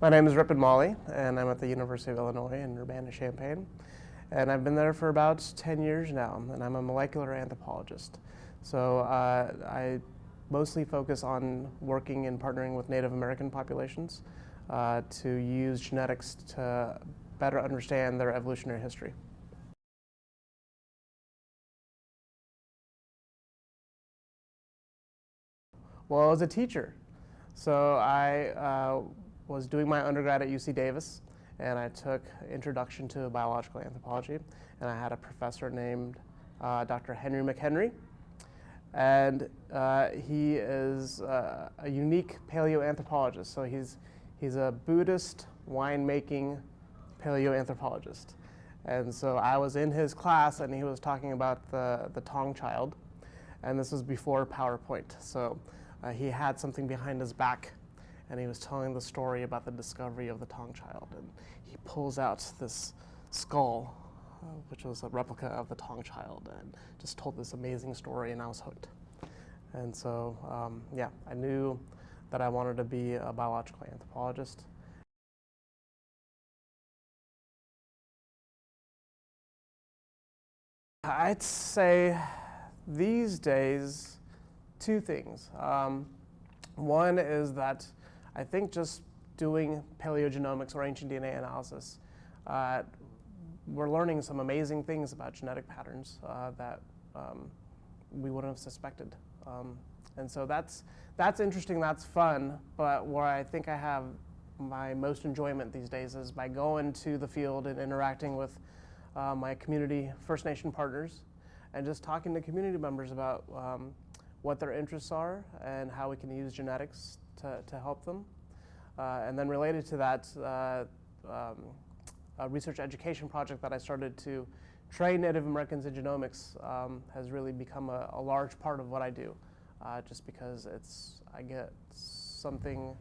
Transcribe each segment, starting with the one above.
My name is Ripin Malhi, and I'm at the University of Illinois in Urbana-Champaign. And I've been there for about 10 years now, and I'm a molecular anthropologist. So I mostly focus on working and partnering with Native American populations to use genetics to better understand their evolutionary history. Well, as a teacher. So I was doing my undergrad at UC Davis, and I took Introduction to Biological Anthropology, and I had a professor named Dr. Henry McHenry, and he is a unique paleoanthropologist. So he's a Buddhist winemaking paleoanthropologist. And so I was in his class, and he was talking about the Tong child, and this was before PowerPoint. So he had something behind his back, and he was telling the story about the discovery of the Tong child. And he pulls out this skull, which was a replica of the Tong child, and just told this amazing story, and I was hooked. And so, yeah, I knew that I wanted to be a biological anthropologist. I'd say these days, two things. One is that I think just doing paleogenomics or ancient DNA analysis, we're learning some amazing things about genetic patterns that we wouldn't have suspected. And so that's interesting, that's fun, but where I think I have my most enjoyment these days is by going to the field and interacting with my community First Nation partners and just talking to community members about what their interests are and how we can use genetics to help them. And then related to that, a research education project that I started to train Native Americans in genomics has really become a large part of what I do, just because I get something,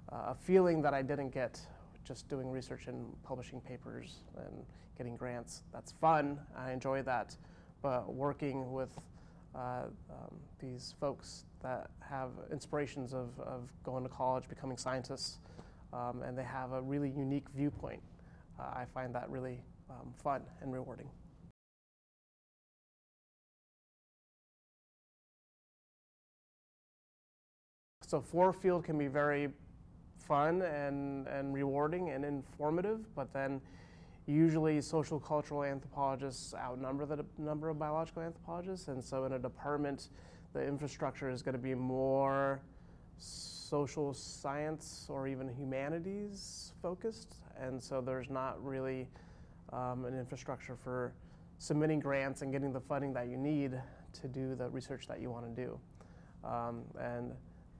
a feeling that I didn't get just doing research and publishing papers and getting grants. That's fun, I enjoy that, but working with these folks that have inspirations of going to college, becoming scientists, and they have a really unique viewpoint. I find that really fun and rewarding. So field can be very fun and rewarding and informative, but then usually social cultural anthropologists outnumber the number of biological anthropologists, and so in a department, the infrastructure is going to be more social science or even humanities focused, and so there's not really an infrastructure for submitting grants and getting the funding that you need to do the research that you want to do. And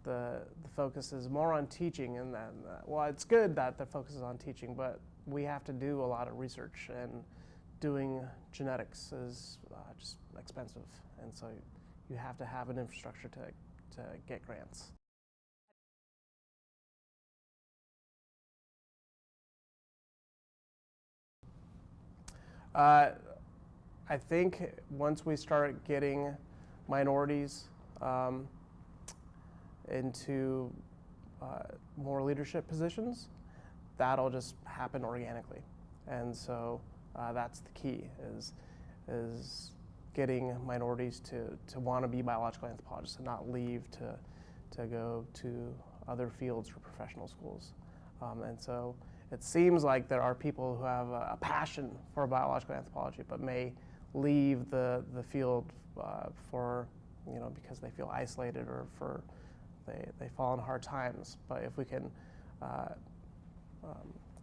the focus is more on teaching, and then, well, it's good that the focus is on teaching, but we have to do a lot of research, and doing genetics is just expensive, and so you have to have an infrastructure to get grants. I think once we start getting minorities into more leadership positions, that'll just happen organically. And so that's the key, is getting minorities to want to be biological anthropologists and not leave to go to other fields or professional schools. And so it seems like there are people who have a passion for biological anthropology but may leave the field for, because they feel isolated or they fall on hard times. But if we can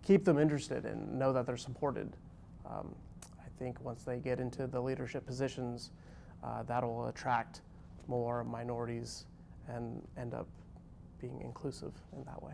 keep them interested and know that they're supported, I think once they get into the leadership positions, that'll attract more minorities and end up being inclusive in that way.